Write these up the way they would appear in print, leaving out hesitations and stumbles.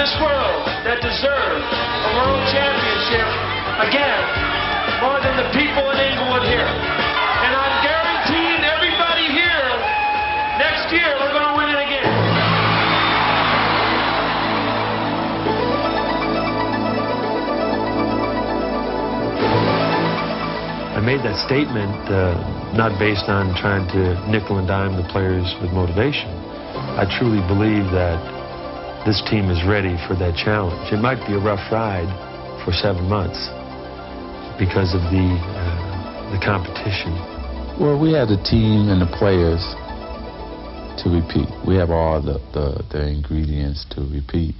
this world that deserve a world championship, again, more than the people in Inglewood here. And I'm guaranteeing everybody here, next year we're going to win it again. I made that statement not based on trying to nickel and dime the players with motivation. I truly believe that this team is ready for that challenge. It might be a rough ride for 7 months because of the competition. Well, we have the team and the players to repeat. We have all the ingredients to repeat.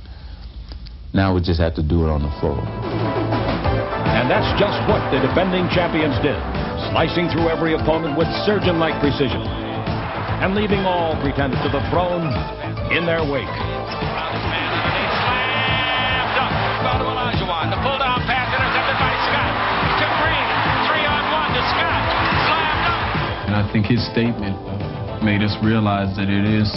Now we just have to do it on the floor. And that's just what the defending champions did, slicing through every opponent with surgeon-like precision and leaving all pretenders to the throne in their wake. The pull-down pass intercepted by Scott. To Green. 3-on-1 to Scott. Slammed up. And I think his statement made us realize that it is,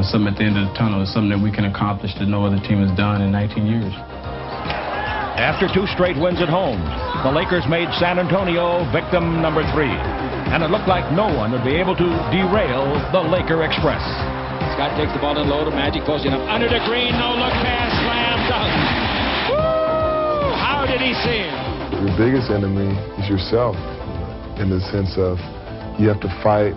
something at the end of the tunnel. It's something that we can accomplish that no other team has done in 19 years. After 2 straight wins at home, the Lakers made San Antonio victim number 3. And it looked like no one would be able to derail the Laker Express. Scott takes the ball in low to Magic, posting up under the green, no-look pass, slam dunk. Woo! How did he see him? Your biggest enemy is yourself, in the sense of you have to fight,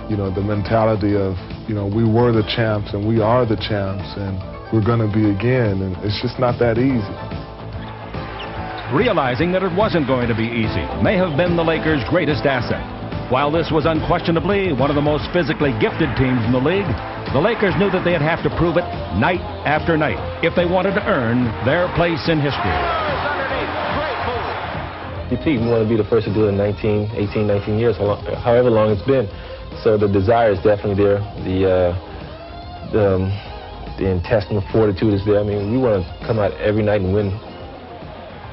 the mentality of, we were the champs and we are the champs and we're going to be again, and it's just not that easy. Realizing that it wasn't going to be easy may have been the Lakers' greatest asset. While this was unquestionably one of the most physically gifted teams in the league, the Lakers knew that they'd have to prove it night after night if they wanted to earn their place in history. We want to be the first to do it in 18, 19 years, however long it's been. So the desire is definitely there. The intestinal fortitude is there. I mean, we want to come out every night and win.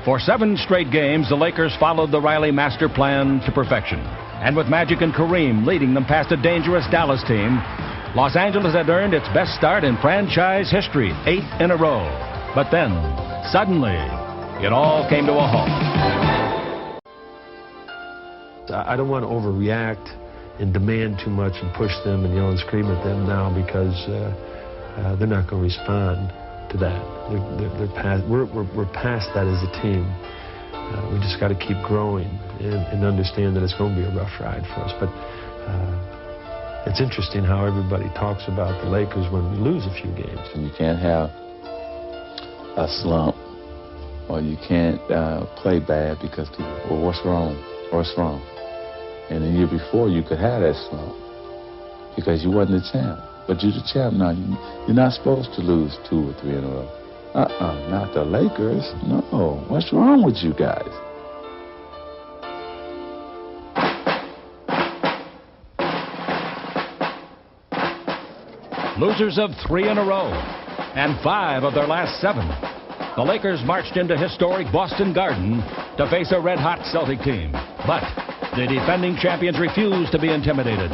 For 7 straight games, the Lakers followed the Riley master plan to perfection. And with Magic and Kareem leading them past a dangerous Dallas team, Los Angeles had earned its best start in franchise history, 8 in a row. But then, suddenly, it all came to a halt. I don't want to overreact and demand too much and push them and yell and scream at them now, because they're not going to respond to that. They're past, we're past that as a team. We just got to keep growing and understand that it's going to be a rough ride for us. But it's interesting how everybody talks about the Lakers when we lose a few games. And you can't have a slump, or you can't play bad because people, well, what's wrong? What's wrong? And the year before, you could have that slump because you wasn't the champ. But you're the champ now. You're not supposed to lose 2 or 3 in a row. Not the Lakers. No. What's wrong with you guys? Losers of 3 in a row and 5 of their last 7. The Lakers marched into historic Boston Garden to face a red-hot Celtic team. But the defending champions refused to be intimidated.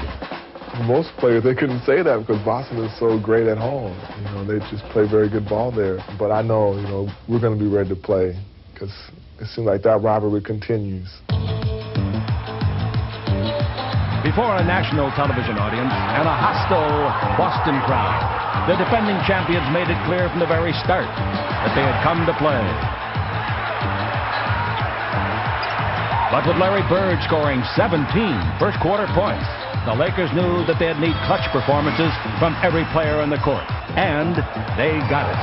Most players, they couldn't say that because Boston is so great at home. They just play very good ball there. But I know, we're going to be ready to play because it seems like that rivalry continues. Before a national television audience and a hostile Boston crowd, the defending champions made it clear from the very start that they had come to play. But with Larry Bird scoring 17 first-quarter points, the Lakers knew that they'd need clutch performances from every player on the court. And they got it.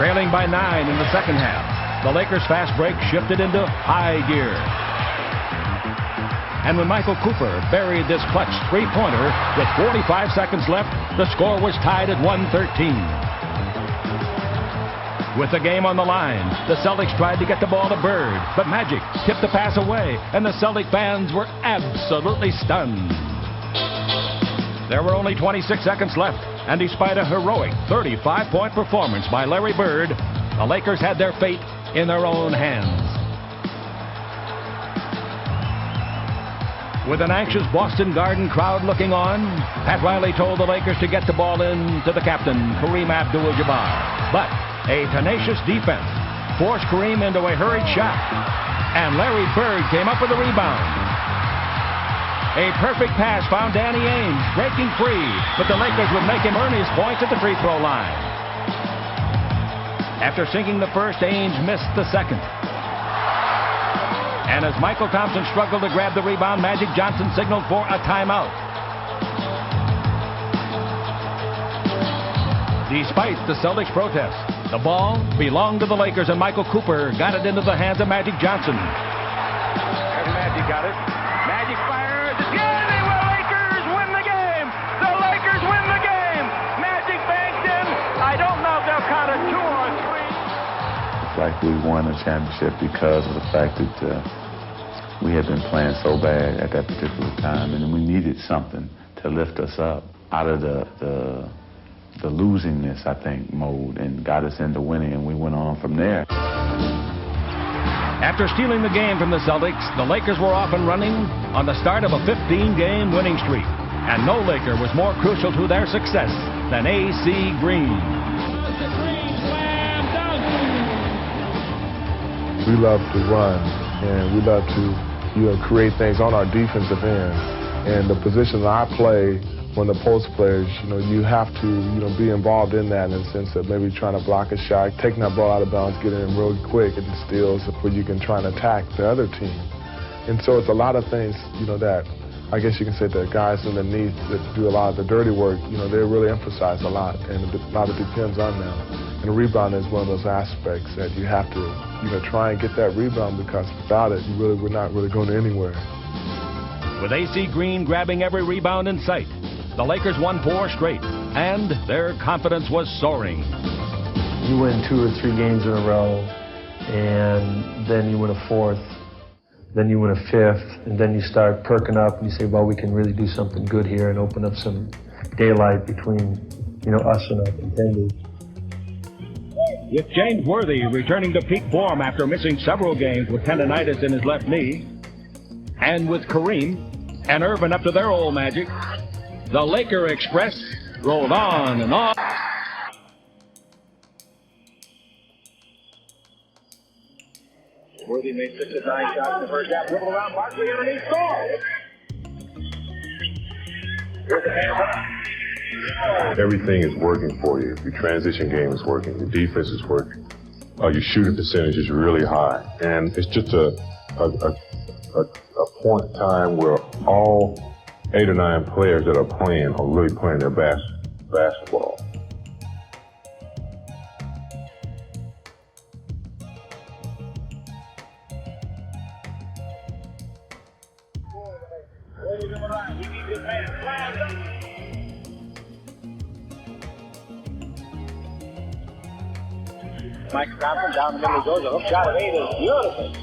Trailing by 9 in the second half, the Lakers' fast break shifted into high gear. And when Michael Cooper buried this clutch 3-pointer with 45 seconds left, the score was tied at 113. With the game on the line, the Celtics tried to get the ball to Bird, but Magic tipped the pass away, and the Celtic fans were absolutely stunned. There were only 26 seconds left, and despite a heroic 35-point performance by Larry Bird, the Lakers had their fate in their own hands. With an anxious Boston Garden crowd looking on, Pat Riley told the Lakers to get the ball in to the captain, Kareem Abdul-Jabbar. But a tenacious defense forced Kareem into a hurried shot, and Larry Bird came up with a rebound. A perfect pass found Danny Ainge breaking free, but the Lakers would make him earn his points at the free throw line. After sinking the first, Ainge missed the second. And as Michael Thompson struggled to grab the rebound, Magic Johnson signaled for a timeout. Despite the Celtics' protest, the ball belonged to the Lakers, and Michael Cooper got it into the hands of Magic Johnson. There's Magic got it. Magic fires. Yeah, they will. Lakers win the game. The Lakers win the game. Magic banks in. I don't know if they'll count it 2 or 3. It's like we won a championship because of the fact that we had been playing so bad at that particular time, and we needed something to lift us up out of the losingness, I think, mode, and got us into winning, and we went on from there. After stealing the game from the Celtics, the Lakers were off and running on the start of a 15-game winning streak, and no Laker was more crucial to their success than A.C. Green. We love to run, and we love to, create things on our defensive end. And the position that I play, when the post players, you have to, be involved in that in the sense of maybe trying to block a shot, taking that ball out of bounds, getting it real quick, and steals where you can try and attack the other team. And so it's a lot of things, that I guess you can say the guys underneath that do a lot of the dirty work, they really emphasize a lot, and a lot of it depends on them. And the rebound is one of those aspects that you have to, try and get that rebound, because without it, we're not really going anywhere. With A.C. Green grabbing every rebound in sight, the Lakers won 4 straight, and their confidence was soaring. You win 2 or 3 games in a row, and then you win a 4th, then you win a 5th, and then you start perking up, and you say, well, we can really do something good here and open up some daylight between, us and our contenders. With James Worthy returning to peak form after missing several games with tendonitis in his left knee, and with Kareem and Irvin up to their old magic, the Laker Express rolled on and on. Worthy made 6 of 9 shots in the first half. Dribble around, Barkley underneath, score! Here's the hand. Everything is working for you. Your transition game is working. Your defense is working. Your shooting percentage is really high. And it's just a point in time where all 8 or 9 players that are playing are really playing their best basketball. Mike Thompson down the middle goes. A hook shot at 8 is beautiful.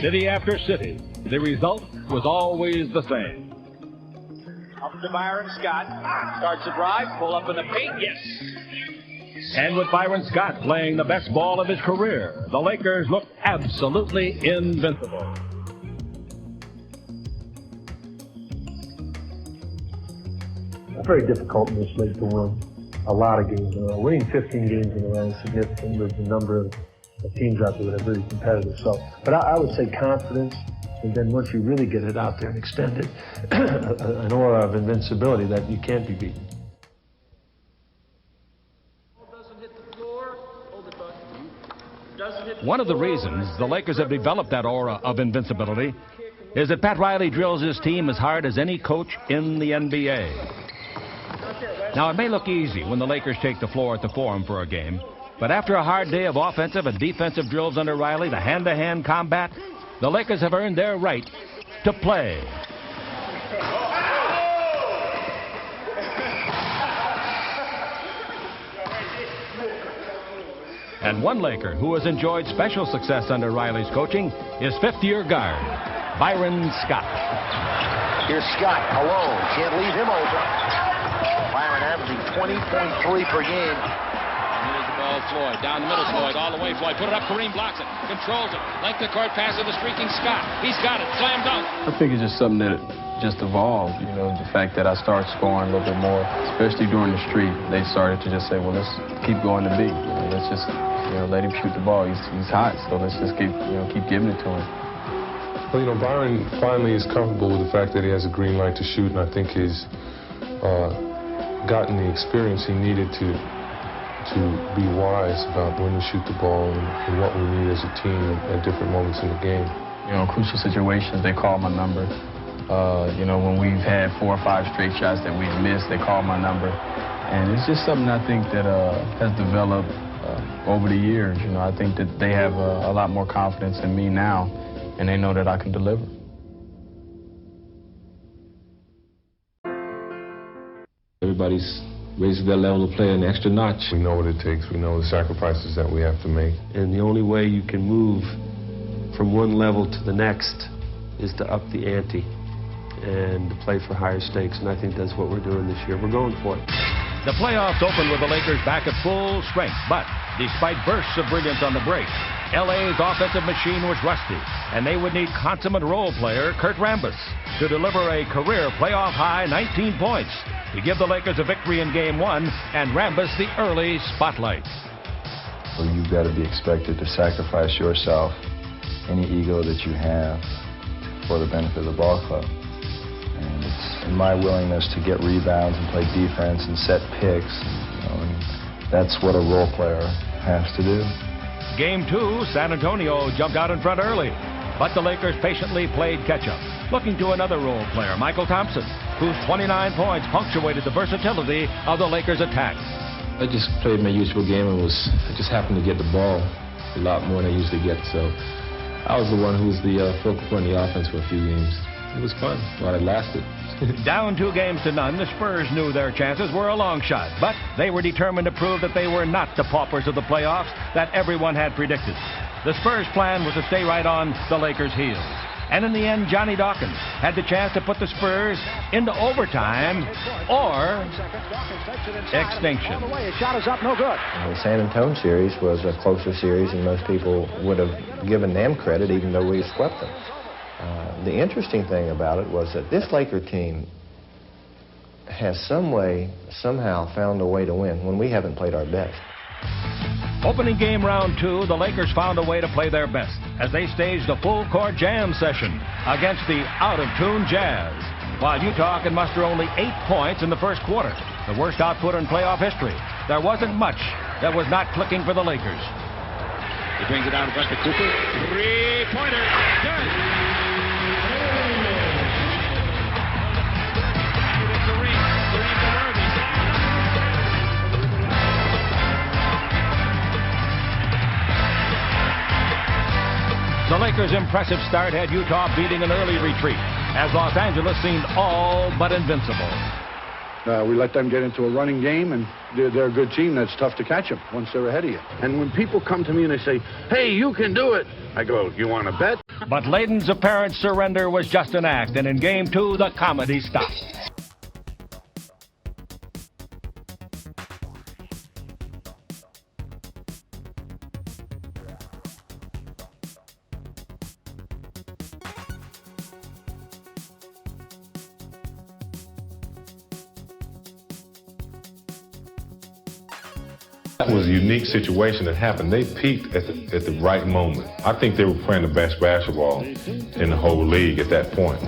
City after city, the result was always the same. Up to Byron Scott. Starts the drive, pull up in the paint, yes. And with Byron Scott playing the best ball of his career, the Lakers looked absolutely invincible. It's very difficult in this league to win a lot of games in a row. Winning 15 games in a row is significant with the number of teams out there that are very competitive. So, but I would say confidence, and then once you really get it out there and extend it, an aura of invincibility that you can't be beaten. One of the reasons the Lakers have developed that aura of invincibility is that Pat Riley drills his team as hard as any coach in the NBA. Now, it may look easy when the Lakers take the floor at the Forum for a game, but after a hard day of offensive and defensive drills under Riley, the hand-to-hand combat, the Lakers have earned their right to play. And one Laker who has enjoyed special success under Riley's coaching is fifth-year guard Byron Scott. Here's Scott alone. Can't leave him open. Byron averaging 20.3 per game. Ball Floyd. Down the middle, Floyd. All the way, Floyd. Put it up. Kareem blocks it. Controls it. Length of court pass to the streaking Scott. He's got it. Slam dunk. I think it's just something that just evolved. You know, the fact that I started scoring a little bit more, especially during the street, they started to just say, well, let's keep going to B. You know, let's just, let him shoot the ball. He's hot, so let's just keep giving it to him. Well, Byron finally is comfortable with the fact that he has a green light to shoot, and I think he's gotten the experience he needed to be wise about when to shoot the ball and what we need as a team at different moments in the game. Crucial situations, they call my number. When we've had 4 or 5 straight shots that we've missed, they call my number. And it's just something I think that has developed over the years. I think that they have a lot more confidence in me now, and they know that I can deliver. Everybody's raising their level of play an extra notch. We know what it takes. We know the sacrifices that we have to make. And the only way you can move from one level to the next is to up the ante and to play for higher stakes. And I think that's what we're doing this year. We're going for it. The playoffs opened with the Lakers back at full strength, but despite bursts of brilliance on the break, LA's offensive machine was rusty, and they would need consummate role player Kurt Rambis to deliver a career playoff high 19 points to give the Lakers a victory in Game 1 and Rambis the early spotlight. So you've got to be expected to sacrifice yourself, any ego that you have, for the benefit of the ball club. And it's in my willingness to get rebounds and play defense and set picks, and that's what a role player has to do. Game 2, San Antonio jumped out in front early, but the Lakers patiently played catch-up, looking to another role player, Michael Thompson, whose 29 points punctuated the versatility of the Lakers' attack. I just played my usual game and I just happened to get the ball a lot more than I usually get, so I was the one who was the focal point of the offense for a few games. It was fun while it lasted. Down 2 games to none, the Spurs knew their chances were a long shot, but they were determined to prove that they were not the paupers of the playoffs that everyone had predicted. The Spurs' plan was to stay right on the Lakers' heels. And in the end, Johnny Dawkins had the chance to put the Spurs into overtime or extinction. His shot is up, no good. The San Antonio series was a closer series than most people would have given them credit, even though we swept them. The interesting thing about it was that this Laker team has somehow found a way to win when we haven't played our best. Opening game round 2, the Lakers found a way to play their best as they staged a full-court jam session against the out-of-tune Jazz, while Utah can muster only 8 points in the first quarter, the worst output in playoff history. There wasn't much that was not clicking for the Lakers. He brings it down to Cooper. 3-pointer. Good. The Lakers' impressive start had Utah beating an early retreat, as Los Angeles seemed all but invincible. We let them get into a running game, and they're a good team. That's tough to catch them once they're ahead of you. And when people come to me and they say, hey, you can do it, I go, you want to bet? But Layden's apparent surrender was just an act, and in Game 2, the comedy stopped. That was a unique situation that happened. They peaked at the right moment. I think they were playing the best basketball in the whole league at that point.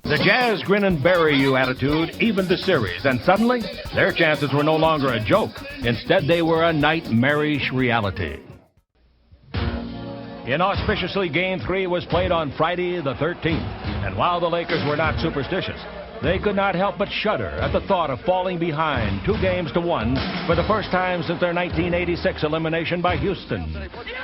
The Jazz grin and bury you attitude evened the series, and suddenly their chances were no longer a joke. Instead, they were a nightmarish reality. Inauspiciously, Game 3 was played on Friday the 13th, and while the Lakers were not superstitious, they could not help but shudder at the thought of falling behind 2-1 for the first time since their 1986 elimination by Houston.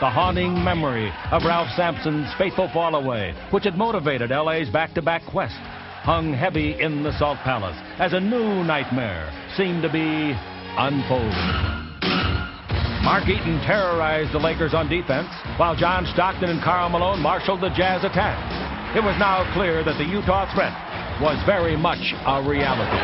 The haunting memory of Ralph Sampson's fateful fall away, which had motivated LA's back-to-back quest, hung heavy in the Salt Palace as a new nightmare seemed to be unfolding. Mark Eaton terrorized the Lakers on defense, while John Stockton and Karl Malone marshaled the Jazz attack. It was now clear that the Utah threat was very much a reality.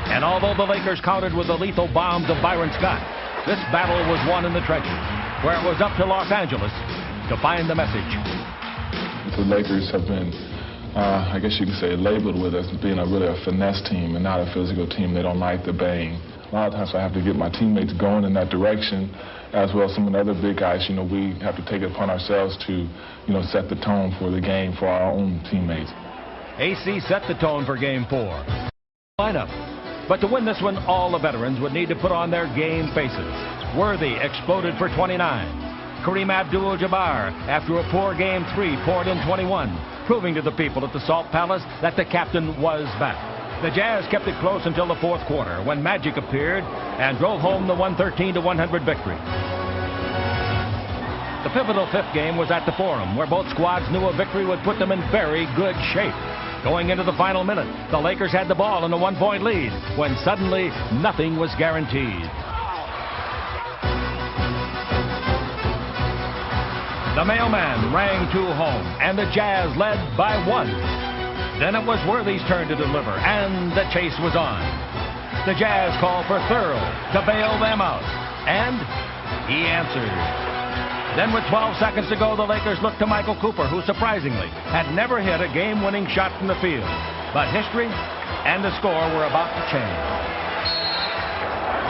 And although the Lakers countered with the lethal bombs of Byron Scott, this battle was won in the trenches, where it was up to Los Angeles to find the message. The Lakers have been, I guess you could say, labeled with us being really a finesse team and not a physical team. They don't like the bang. A lot of times I have to get my teammates going in that direction, as well as some of the other big guys. We have to take it upon ourselves to, set the tone for the game for our own teammates. AC set the tone for Game 4. Lineup. But to win this one, all the veterans would need to put on their game faces. Worthy exploded for 29. Kareem Abdul-Jabbar, after a poor Game 3, poured in 21, proving to the people at the Salt Palace that the captain was back. The Jazz kept it close until the fourth quarter, when Magic appeared and drove home the 113-100 victory. The pivotal fifth game was at the Forum, where both squads knew a victory would put them in very good shape. Going into the final minute, the Lakers had the ball in a 1-point lead, when suddenly nothing was guaranteed. The mailman rang 2 home, and the Jazz led by 1. Then it was Worthy's turn to deliver, and the chase was on. The Jazz called for Thurl to bail them out, and he answered. Then with 12 seconds to go, the Lakers looked to Michael Cooper, who surprisingly had never hit a game-winning shot from the field. But history and the score were about to change.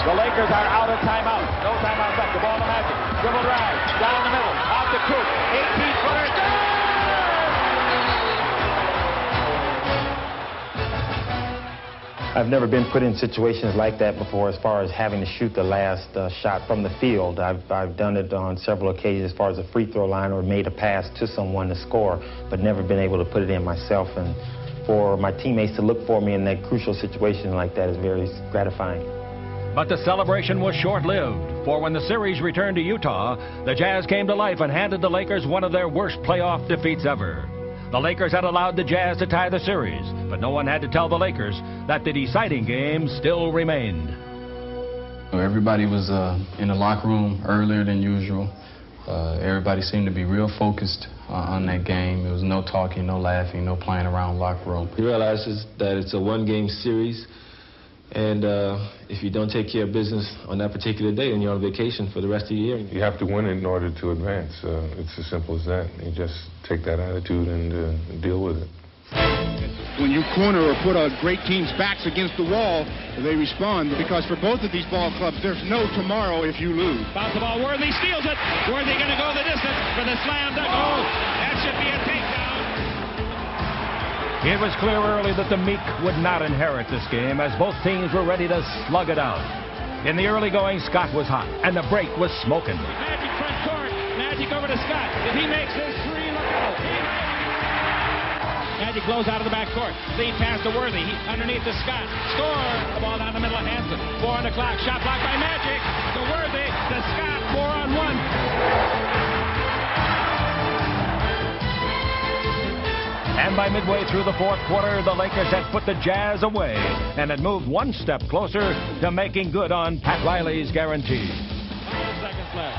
The Lakers are out of timeout. No timeout left. The ball to Magic. Dribble drive. Down the middle. Off the Coop. 18-footer. I've never been put in situations like that before as far as having to shoot the last shot from the field. I've done it on several occasions as far as a free throw line or made a pass to someone to score, but never been able to put it in myself. And for my teammates to look for me in that crucial situation like that is very gratifying. But the celebration was short-lived, for when the series returned to Utah, the Jazz came to life and handed the Lakers one of their worst playoff defeats ever. The Lakers had allowed the Jazz to tie the series, but no one had to tell the Lakers that the deciding game still remained. Everybody was in the locker room earlier than usual. Everybody seemed to be real focused on that game. There was no talking, no laughing, no playing around the locker room. He realizes that it's a one-game series, and if you don't take care of business on that particular day, then you're on vacation for the rest of the year. You have to win in order to advance. It's as simple as that. You just take that attitude and deal with it. When you corner or put a great team's backs against the wall, they respond, because for both of these ball clubs, there's no tomorrow if you lose. Bounce the ball. Worthy steals it. Worthy going to go the distance for the slam dunk. Oh, that should be a takedown. It was clear early that the Meek would not inherit this game, as both teams were ready to slug it out. In the early going, Scott was hot, and the break was smoking. Magic front court. Magic over to Scott. If he makes this three, look out. Magic blows out of the backcourt. Lead pass to Worthy. Underneath to Scott. Score. The ball down the middle of Hanson. 4 on the clock. Shot blocked by Magic. To Worthy. To Scott. 4-on-1. And by midway through the fourth quarter, the Lakers had put the Jazz away and had moved one step closer to making good on Pat Riley's guarantee. 5 seconds left.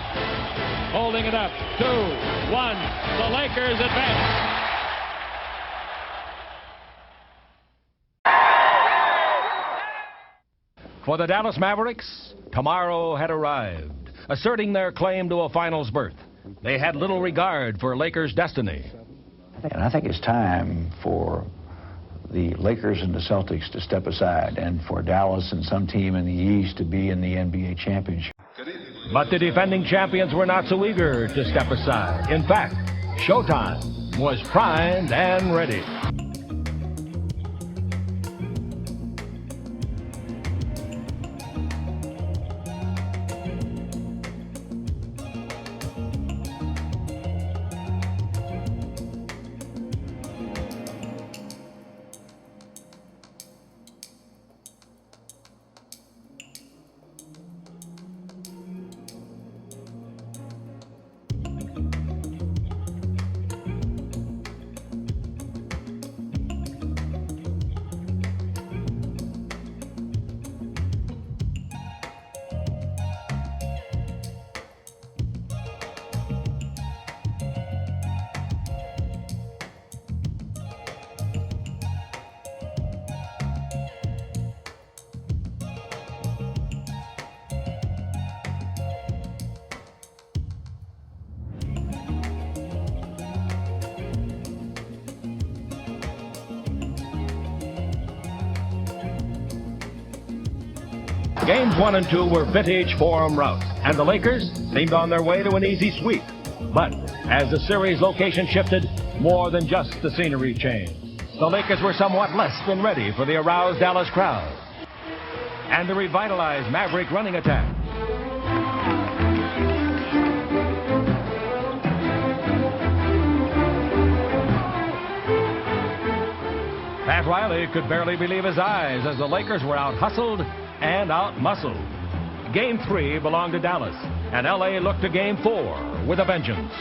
Holding it up. 2, 1. The Lakers advance. For the Dallas Mavericks, tomorrow had arrived, asserting their claim to a finals berth. They had little regard for Lakers' destiny. And I think it's time for the Lakers and the Celtics to step aside and for Dallas and some team in the East to be in the NBA championship. But the defending champions were not so eager to step aside. In fact, Showtime was primed and ready. Games 1 and 2 were vintage Forum routes, and the Lakers seemed on their way to an easy sweep. But as the series location shifted, more than just the scenery changed. The Lakers were somewhat less than ready for the aroused Dallas crowd and the revitalized Maverick running attack. Pat Riley could barely believe his eyes as the Lakers were out-hustled and out-muscled. Game 3 belonged to Dallas, and L.A. looked to Game 4 with a vengeance.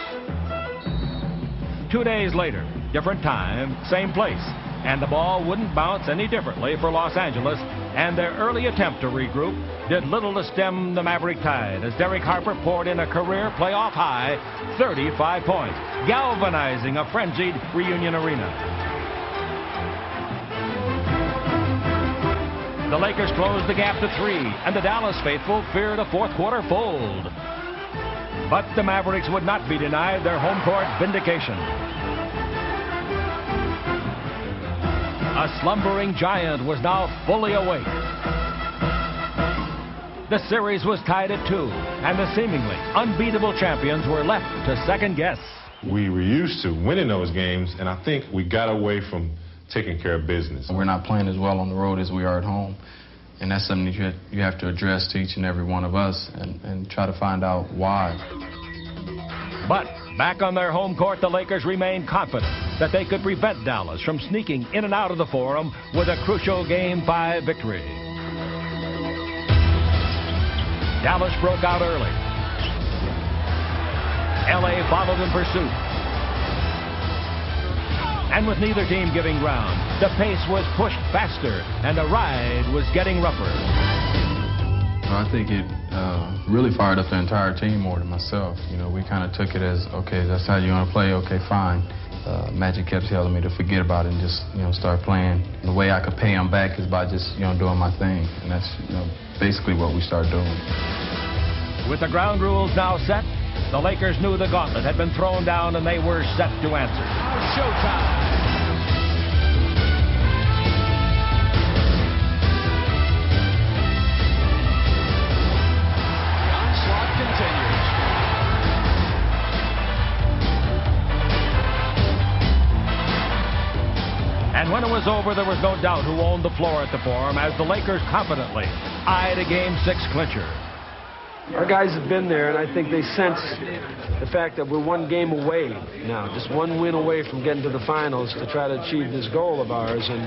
2 days later, different time, same place, and the ball wouldn't bounce any differently for Los Angeles, and their early attempt to regroup did little to stem the Maverick tide as Derek Harper poured in a career playoff high 35 points, galvanizing a frenzied Reunion Arena. The Lakers closed the gap to 3, and the Dallas faithful feared a fourth quarter fold. But the Mavericks would not be denied their home court vindication. A slumbering giant was now fully awake. The series was tied at 2, and the seemingly unbeatable champions were left to second guess. We were used to winning those games, and I think we got away from taking care of business. We're not playing as well on the road as we are at home. And that's something that you have to address to each and every one of us and try to find out why. But back on their home court, the Lakers remained confident that they could prevent Dallas from sneaking in and out of the Forum with a crucial Game 5 victory. Dallas broke out early. L.A. followed in pursuit. And with neither team giving ground, the pace was pushed faster and the ride was getting rougher. I think it really fired up the entire team more than myself. You know, we kind of took it as, okay, that's how you want to play, okay, fine. Magic kept telling me to forget about it and just, start playing. The way I could pay them back is by just, doing my thing. And that's, basically what we started doing. With the ground rules now set, the Lakers knew the gauntlet had been thrown down and they were set to answer. Showtime! The onslaught continues. And when it was over, there was no doubt who owned the floor at the Forum as the Lakers confidently eyed a Game 6 clincher. Our guys have been there, and I think they sense the fact that we're one game away now, just one win away from getting to the finals to try to achieve this goal of ours, and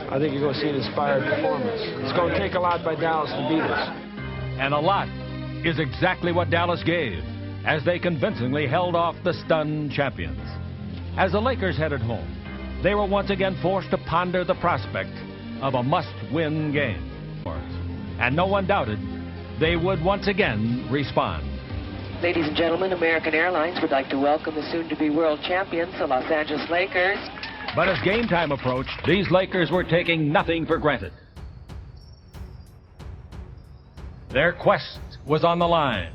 I think you're going to see an inspired performance. It's going to take a lot by Dallas to beat us. And a lot is exactly what Dallas gave as they convincingly held off the stunned champions. As the Lakers headed home, they were once again forced to ponder the prospect of a must-win game. And no one doubted they would once again respond. Ladies and gentlemen, American Airlines would like to welcome the soon-to-be world champions, the Los Angeles Lakers. But as game time approached, these Lakers were taking nothing for granted. Their quest was on the line.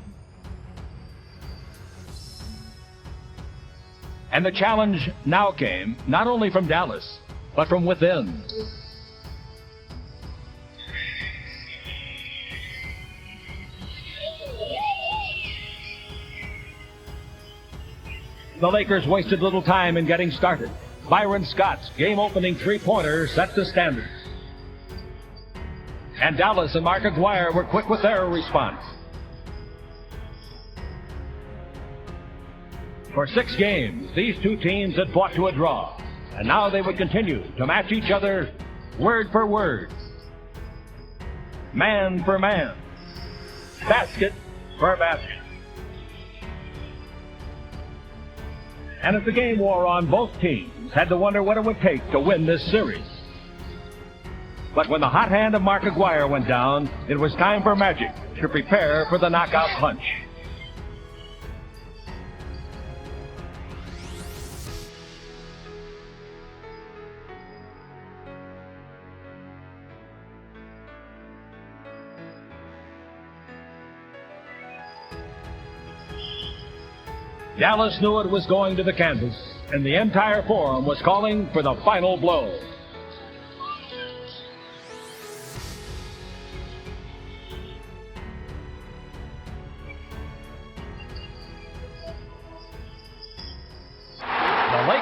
And the challenge now came not only from Dallas, but from within. The Lakers wasted little time in getting started. Byron Scott's game-opening three-pointer set the standards. And Dallas and Mark Aguirre were quick with their response. For 6 games, these two teams had fought to a draw, and now they would continue to match each other word for word, man for man, basket for basket. And as the game wore on, both teams had to wonder what it would take to win this series. But when the hot hand of Mark Aguirre went down, it was time for Magic to prepare for the knockout punch. Dallas knew it was going to the canvas, and the entire Forum was calling for the final blow.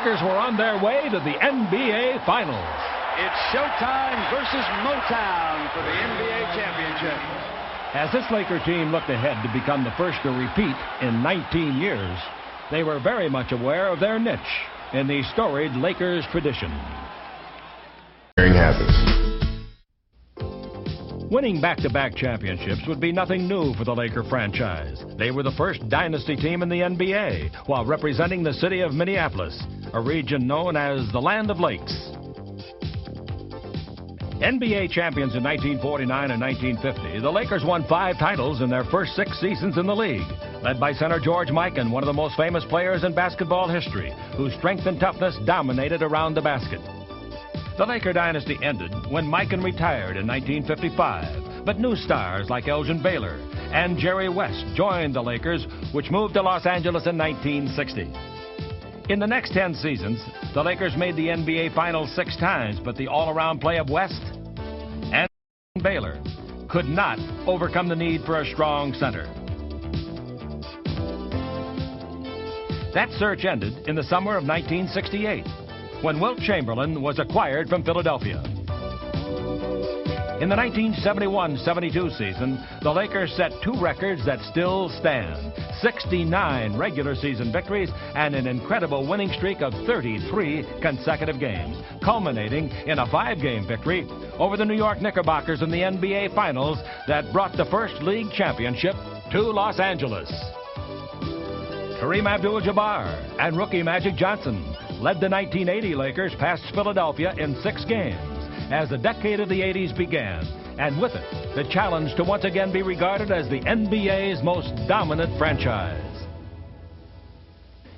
Lakers were on their way to the NBA Finals. It's Showtime versus Motown for the NBA championship. As this Laker team looked ahead to become the first to repeat in 19 years, they were very much aware of their niche in the storied Lakers tradition. Winning back-to-back championships would be nothing new for the Laker franchise. They were the first dynasty team in the NBA while representing the city of Minneapolis, a region known as the Land of Lakes. NBA champions in 1949 and 1950, the Lakers won 5 titles in their first 6 seasons in the league, led by center George Mikan, one of the most famous players in basketball history, whose strength and toughness dominated around the basket. The Laker dynasty ended when Mikan retired in 1955, but new stars like Elgin Baylor and Jerry West joined the Lakers, which moved to Los Angeles in 1960. In the next 10 seasons, the Lakers made the NBA Finals 6 times, but the all-around play of West and Baylor could not overcome the need for a strong center. That search ended in the summer of 1968, when Wilt Chamberlain was acquired from Philadelphia. In the 1971-72 season, the Lakers set 2 records that still stand: 69 regular season victories and an incredible winning streak of 33 consecutive games, culminating in a 5-game victory over the New York Knickerbockers in the NBA Finals that brought the first league championship to Los Angeles. Kareem Abdul-Jabbar and rookie Magic Johnson led the 1980 Lakers past Philadelphia in 6 games as the decade of the 80s began, and with it, the challenge to once again be regarded as the NBA's most dominant franchise.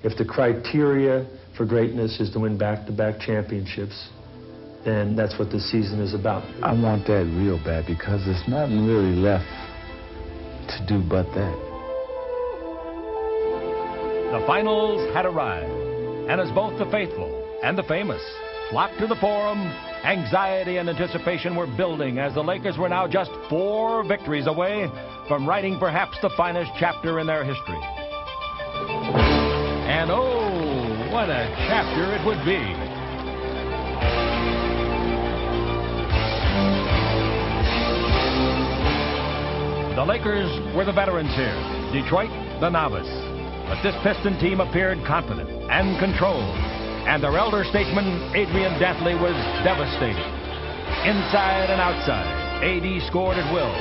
If the criteria for greatness is to win back-to-back championships, then that's what this season is about. I want that real bad because there's nothing really left to do but that. The finals had arrived, and as both the faithful and the famous flocked to the Forum, anxiety and anticipation were building as the Lakers were now just 4 victories away from writing perhaps the finest chapter in their history. And oh, what a chapter it would be. The Lakers were the veterans here, Detroit the novice. But this Piston team appeared confident and controlled, and their elder statesman, Adrian Dantley, was devastated. Inside and outside, AD scored at will.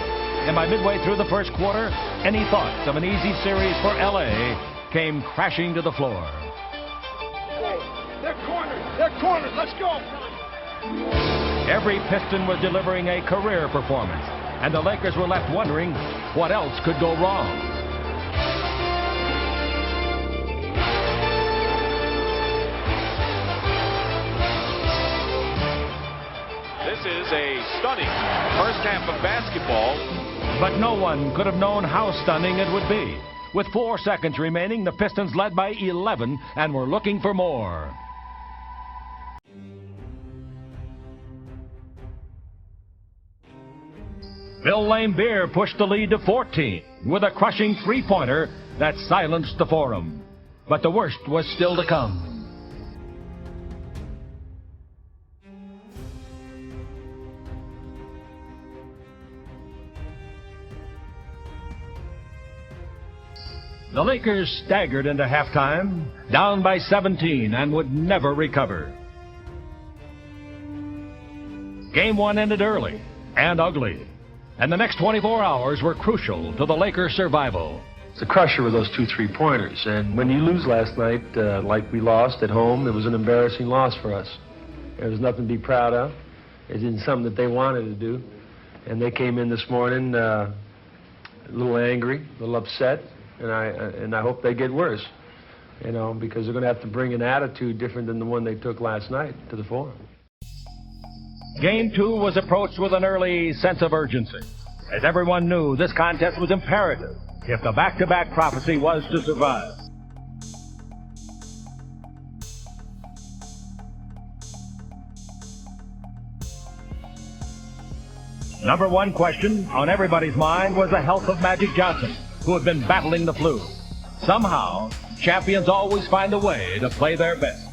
And by midway through the first quarter, any thoughts of an easy series for LA came crashing to the floor. They're cornered. They're cornered. Let's go. Every Piston was delivering a career performance, and the Lakers were left wondering what else could go wrong. This is a stunning first half of basketball. But no one could have known how stunning it would be. With 4 seconds remaining, the Pistons led by 11 and were looking for more. Bill Laimbeer pushed the lead to 14 with a crushing 3-pointer that silenced the Forum. But the worst was still to come. The Lakers staggered into halftime, down by 17, and would never recover. Game 1 ended early and ugly, and the next 24 hours were crucial to the Lakers' survival. It's a crusher with those 2 3-pointers, and when you lose last night, like we lost at home, it was an embarrassing loss for us. There was nothing to be proud of. It isn't something that they wanted to do, and they came in this morning a little angry, a little upset. And I hope they get worse, you know, because they're going to have to bring an attitude different than the one they took last night to the Forum. Game 2 was approached with an early sense of urgency, as everyone knew this contest was imperative if the back-to-back prophecy was to survive. Number 1 question on everybody's mind was the health of Magic Johnson, who had been battling the flu. Somehow, champions always find a way to play their best.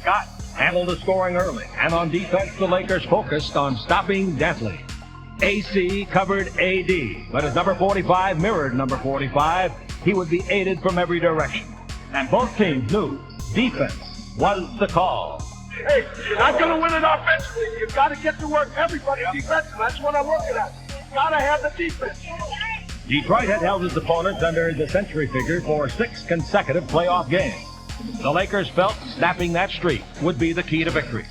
Scott handled the scoring early, and on defense, the Lakers focused on stopping Dantley. AC covered AD, but as number 45 mirrored number 45, he would be aided from every direction. And both teams knew defense was the call. Hey, you're not going to win it offensively. You've got to get to work everybody defensively. That's what I'm looking at. You've got to have the defense. Detroit had held its opponents under the century figure for 6 consecutive playoff games. The Lakers felt snapping that streak would be the key to victory.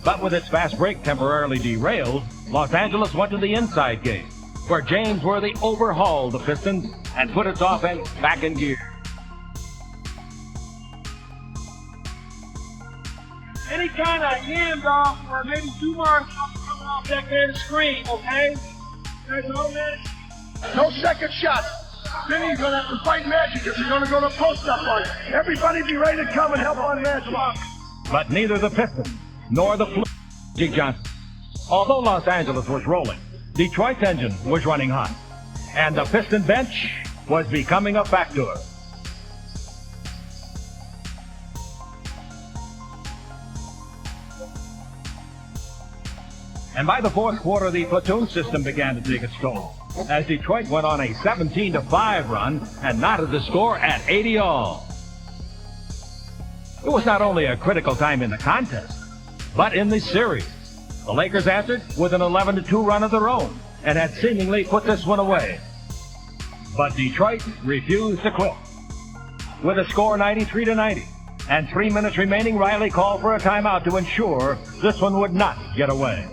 But with its fast break temporarily derailed, Los Angeles went to the inside game, where James Worthy overhauled the Pistons and put its offense back in gear. Any kind of handoff or maybe 2 marks coming off that kind of screen, okay? There's no man. No second shot. Then you're going to have to fight Magic if you're going to go to post-up on it. Everybody be ready to come and help on Magic. But neither the Pistons nor the Magic Johnson. Although Los Angeles was rolling, Detroit's engine was running hot, and the Piston bench was becoming a factor. And by the fourth quarter, the platoon system began to take its toll, as Detroit went on a 17-5 run and knotted the score at 80 all. It was not only a critical time in the contest, but in the series. The Lakers answered with an 11-2 run of their own and had seemingly put this one away. But Detroit refused to quit. With a score 93-90 and 3 minutes remaining, Riley called for a timeout to ensure this one would not get away.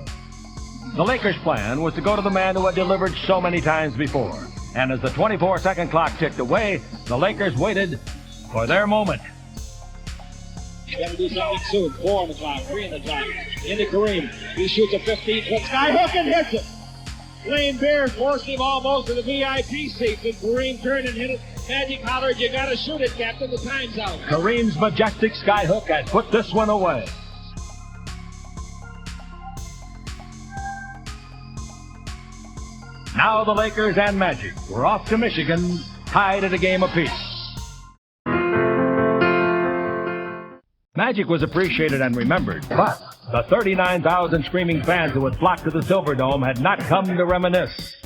The Lakers' plan was to go to the man who had delivered so many times before. And as the 24-second clock ticked away, the Lakers waited for their moment. You got to do something soon. 4 on the clock, 3 on the clock. Into Kareem. He shoots a 15-foot skyhook and hits it. Lane Bear forced him almost to the VIP seats, and Kareem turned and hit it. Magic hollered, "You got to shoot it, Captain. The time's out." Kareem's majestic skyhook had put this one away. Now the Lakers and Magic were off to Michigan, tied at a game apiece. Magic was appreciated and remembered, but the 39,000 screaming fans who had flocked to the Silverdome had not come to reminisce.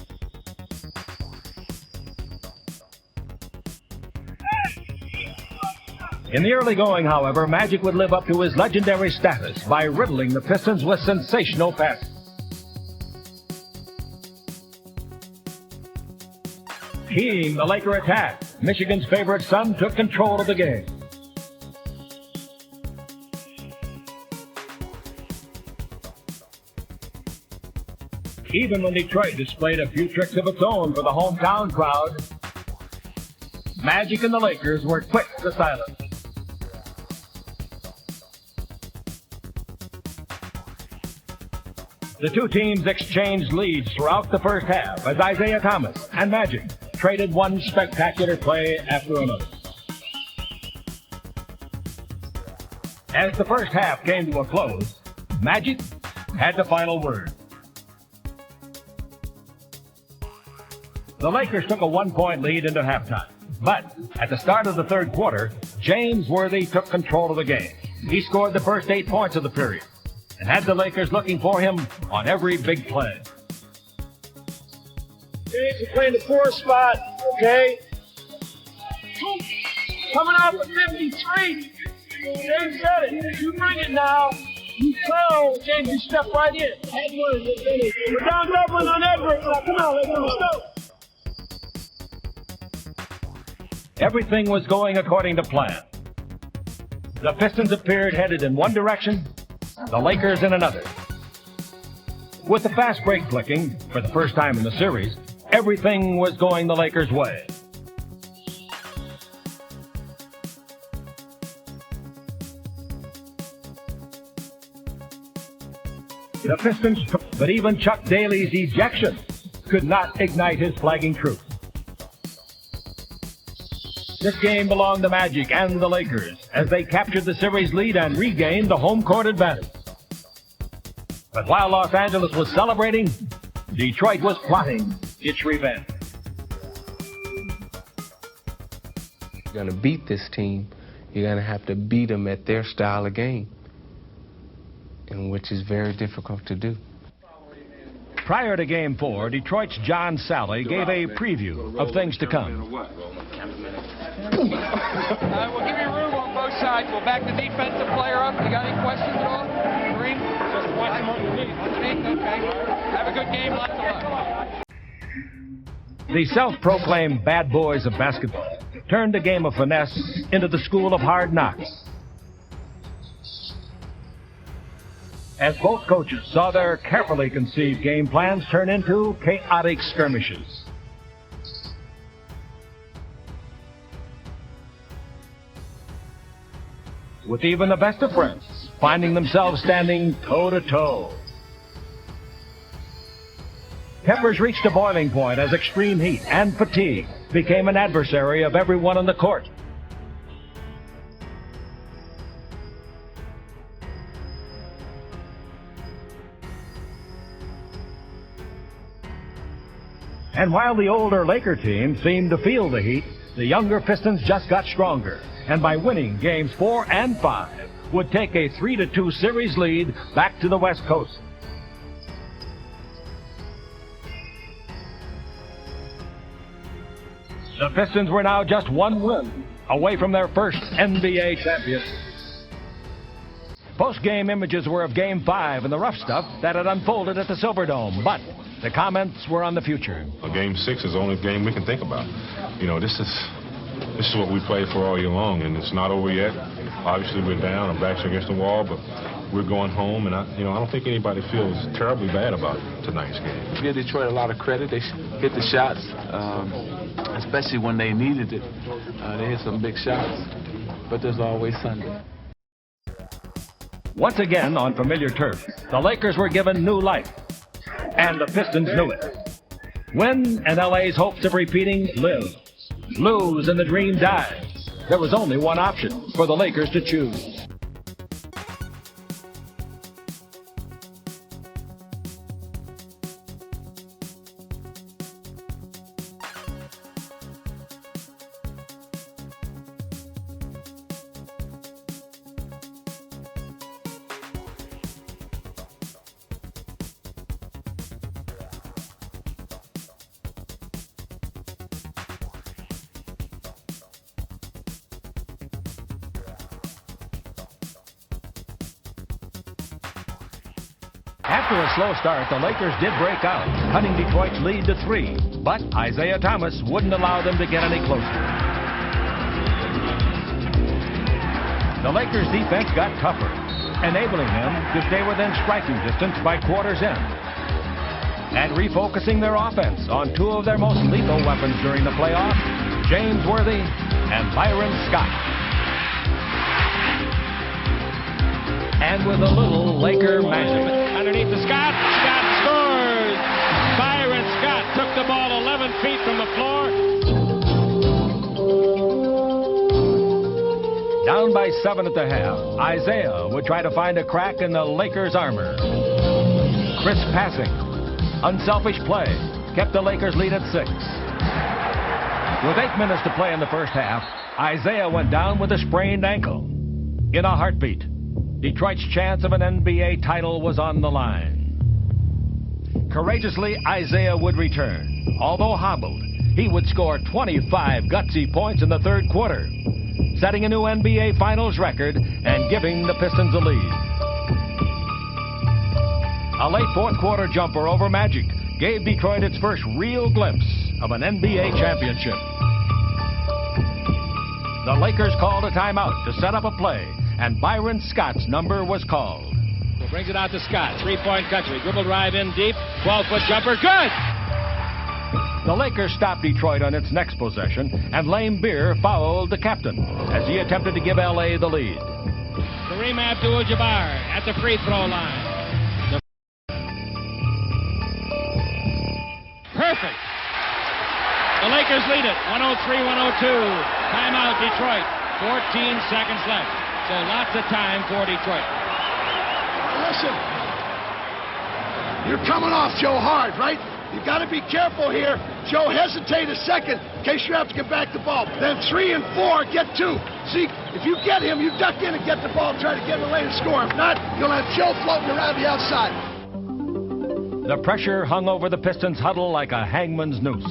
In the early going, however, Magic would live up to his legendary status by riddling the Pistons with sensational passes. Keying the Laker attack, Michigan's favorite son took control of the game. Even when Detroit displayed a few tricks of its own for the hometown crowd, Magic and the Lakers were quick to silence. The two teams exchanged leads throughout the first half as Isaiah Thomas and Magic traded one spectacular play after another. As the first half came to a close, Magic had the final word. The Lakers took a 1-point lead into halftime, but at the start of the third quarter, James Worthy took control of the game. He scored the first 8 points of the period and had the Lakers looking for him on every big play. James is playing the 4 spot, okay? Coming off of 53. James said it. You bring it now. You tell James you step right in. Edwards is in it. We're down doubling on Edwards. Now, come on, let's go. Everything was going according to plan. The Pistons appeared headed in one direction, the Lakers in another. With the fast break clicking, for the first time in the series, everything was going the Lakers' way. The Pistons, but even Chuck Daly's ejection could not ignite his flagging troops. This game belonged to Magic and the Lakers as they captured the series lead and regained the home court advantage. But while Los Angeles was celebrating, Detroit was plotting its revenge. You're going to beat this team, you're going to have to beat them at their style of game. and which is very difficult to do. Prior to Game 4, Detroit's John Sally gave a preview of things to come. We'll give you room on both sides. We'll back the defensive player up. You got any questions at all? Kareem? Just watch him underneath. Underneath? Okay. Have a good game. Lots of luck. The self-proclaimed bad boys of basketball turned the game of finesse into the school of hard knocks. As both coaches saw their carefully conceived game plans turn into chaotic skirmishes. With even the best of friends finding themselves standing toe-to-toe. Tempers reached a boiling point as extreme heat and fatigue became an adversary of everyone on the court. And while the older Laker team seemed to feel the heat, the younger Pistons just got stronger, and by winning games 4 and 5, would take a 3-2 series lead back to the West Coast. The Pistons were now just one win away from their first NBA championship. Post-game images were of Game 5 and the rough stuff that had unfolded at the Silverdome, but the comments were on the future. Game 6 is the only game we can think about. You know, this is what we played for all year long, and it's not over yet. Obviously, we're down, our backs are against the wall, but we're going home, and I don't think anybody feels terribly bad about tonight's game. Give Detroit a lot of credit. They hit the shots, especially when they needed it. They hit some big shots, but there's always Sunday. Once again, on familiar turf, the Lakers were given new life, and the Pistons knew it. Win, and LA's hopes of repeating live. Lose, and the dream dies. There was only one option for the Lakers to choose. After a slow start, the Lakers did break out, cutting Detroit's lead to 3. But Isaiah Thomas wouldn't allow them to get any closer. The Lakers' defense got tougher, enabling them to stay within striking distance by quarter's end. And refocusing their offense on 2 of their most lethal weapons during the playoffs, James Worthy and Byron Scott. And with a little Laker magic. Underneath the Scott scores! Byron Scott took the ball 11 feet from the floor. Down by 7 at the half, Isaiah would try to find a crack in the Lakers' armor. Crisp passing, unselfish play, kept the Lakers' lead at 6. With 8 minutes to play in the first half, Isaiah went down with a sprained ankle. In a heartbeat, Detroit's chance of an NBA title was on the line. Courageously, Isaiah would return. Although hobbled, he would score 25 gutsy points in the third quarter, setting a new NBA Finals record and giving the Pistons a lead. A late fourth quarter jumper over Magic gave Detroit its first real glimpse of an NBA championship. The Lakers called a timeout to set up a play, and Byron Scott's number was called. Brings it out to Scott. 3-point country. Dribble drive in deep. 12-foot jumper. Good! The Lakers stopped Detroit on its next possession, and Lane Beer fouled the captain as he attempted to give L.A. the lead. Kareem Abdul-Jabbar at the free throw line. Perfect! The Lakers lead it. 103-102. Timeout, Detroit. 14 seconds left. So lots of time for Detroit. Listen, you're coming off Joe hard, right? You got to be careful here. Joe, hesitate a second in case you have to get back the ball. Then 3 and 4, get 2. See, If you get him, you duck in and get the ball, try to get in the lane and score. If not, you'll have Joe floating around the outside. The pressure hung over the Pistons' huddle like a hangman's noose.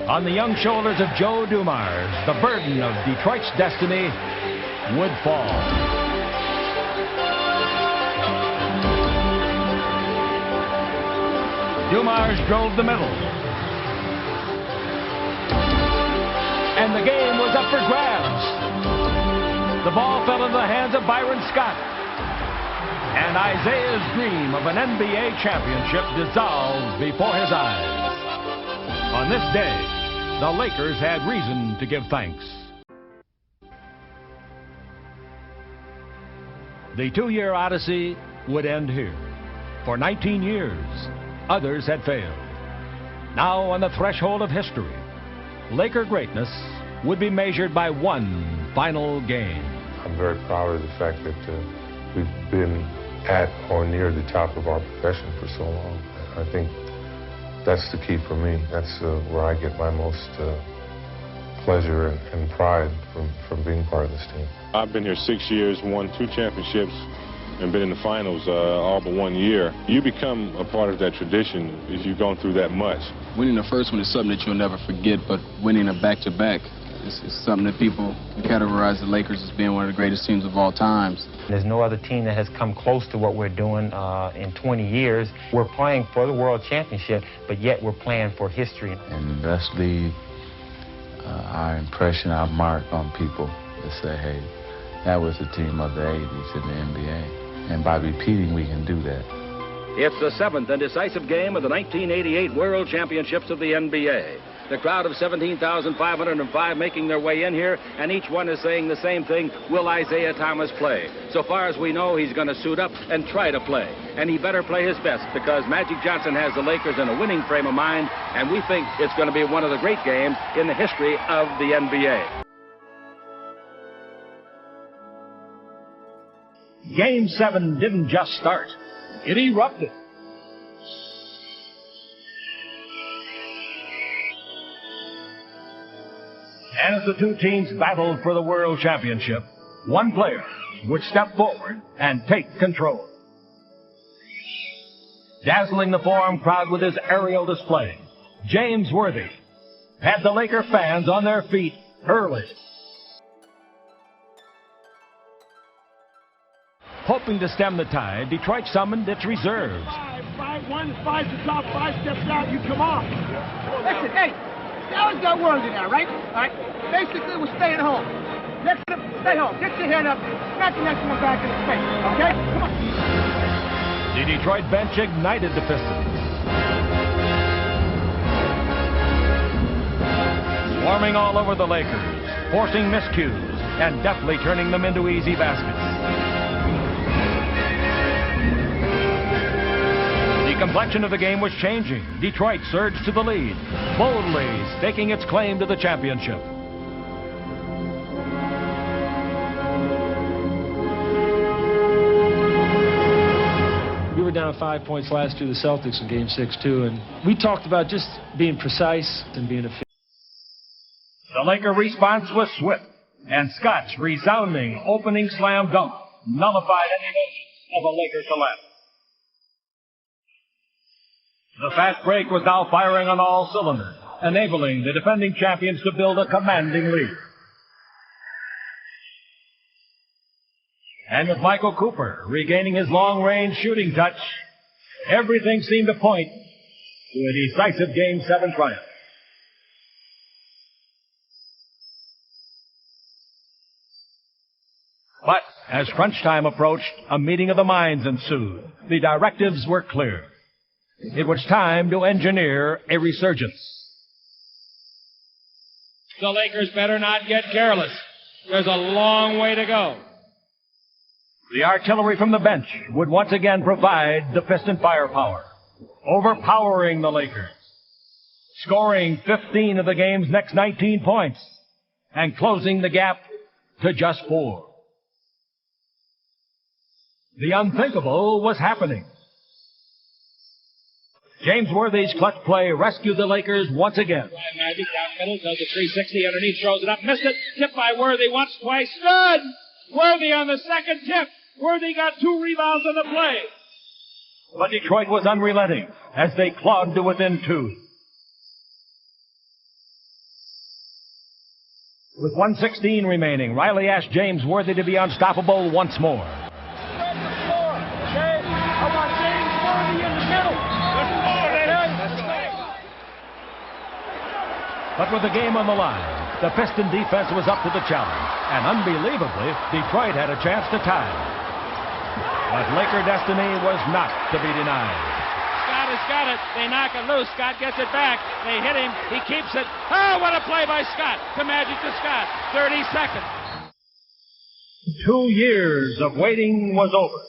On the young shoulders of Joe Dumars, the burden of Detroit's destiny would fall. Dumars drove the middle. And the game was up for grabs. The ball fell into the hands of Byron Scott. And Isaiah's dream of an NBA championship dissolved before his eyes. On this day, the Lakers had reason to give thanks. The two-year odyssey would end here. For 19 years, others had failed. Now, on the threshold of history, Laker greatness would be measured by one final game. I'm very proud of the fact that we've been at or near the top of our profession for so long. I think that's the key for me. That's where I get my most pleasure and pride from being part of this team. I've been here 6 years, won 2 championships, and been in the finals all but 1 year. You become a part of that tradition if you've gone through that much. Winning the first one is something that you'll never forget, but winning a back-to-back is something that people categorize the Lakers as being one of the greatest teams of all times. There's no other team that has come close to what we're doing in 20 years. We're playing for the World Championship, but yet we're playing for history. And let's leave our impression, our mark on people to say, hey, that was the team of the 80s in the NBA. And by repeating, we can do that. It's the 7th and decisive game of the 1988 World Championships of the NBA. The crowd of 17,505 making their way in here, and each one is saying the same thing: will Isaiah Thomas play? So far as we know, he's going to suit up and try to play. And he better play his best, because Magic Johnson has the Lakers in a winning frame of mind, and we think it's going to be one of the great games in the history of the NBA. Game 7 didn't just start. It erupted. As the two teams battled for the World Championship, one player would step forward and take control. Dazzling the Forum crowd with his aerial display, James Worthy had the Laker fans on their feet early. Hoping to stem the tide, Detroit summoned its reserves. 5-1, 5 to top, 5 steps out, you come off. Listen, hey, Dallas got Worthy now, right? All right. Basically, we're staying home. Next up, stay home. Get your hand up. Smack the next one back in the face. Okay? Come on. The Detroit bench ignited the Pistons. Swarming all over the Lakers, forcing miscues, and deftly turning them into easy baskets. The complexion of the game was changing. Detroit surged to the lead, boldly staking its claim to the championship. We were down 5 points last year to the Celtics in Game 6, too, and we talked about just being precise and being efficient. The Laker response was swift, and Scott's resounding opening slam dunk nullified any notion of a Laker collapse. The fast break was now firing on all cylinders, enabling the defending champions to build a commanding lead. And with Michael Cooper regaining his long-range shooting touch, everything seemed to point to a decisive Game 7 triumph. But as crunch time approached, a meeting of the minds ensued. The directives were clear. It was time to engineer a resurgence. The Lakers better not get careless. There's a long way to go. The artillery from the bench would once again provide the Piston firepower, overpowering the Lakers, scoring 15 of the game's next 19 points, and closing the gap to just 4. The unthinkable was happening. James Worthy's clutch play rescued the Lakers once again. Magic down middle, does a 360 underneath, throws it up, missed it. Tipped by Worthy once, twice, good! Worthy on the second tip. Worthy got 2 rebounds on the play. But Detroit was unrelenting as they clawed to within 2. With 1:16 remaining, Riley asked James Worthy to be unstoppable once more. But with the game on the line, the Piston defense was up to the challenge, and unbelievably, Detroit had a chance to tie. But Laker destiny was not to be denied. Scott has got it. They knock it loose. Scott gets it back. They hit him. He keeps it. Oh, what a play by Scott. To Magic to Scott. 30 seconds. 2 years of waiting was over.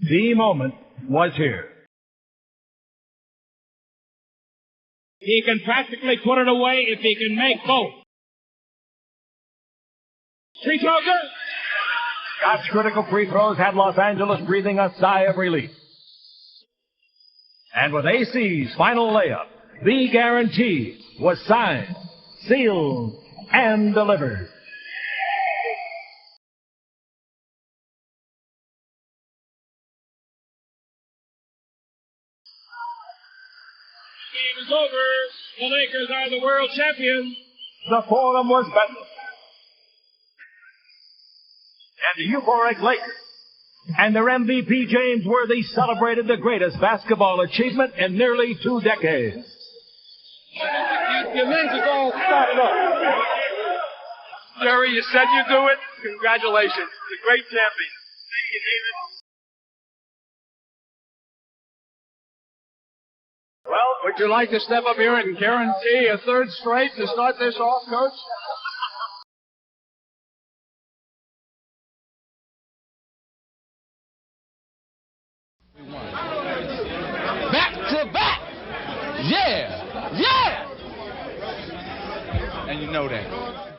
The moment was here. He can practically put it away if he can make both. Free throw good. Scott's critical free throws had Los Angeles breathing a sigh of relief. And with AC's final layup, the guarantee was signed, sealed, and delivered. Game is over. The Lakers are the world champions. The Forum was bedlam. And the euphoric Lakers and their MVP James Worthy celebrated the greatest basketball achievement in nearly 2 decades. Your legs are all started up. Jerry, you said you'd do it. Congratulations. The great champion. Thank you, David. Well, would you like to step up here and guarantee a 3rd straight to start this off, Coach? Back to back. Yeah. Yeah. And you know that.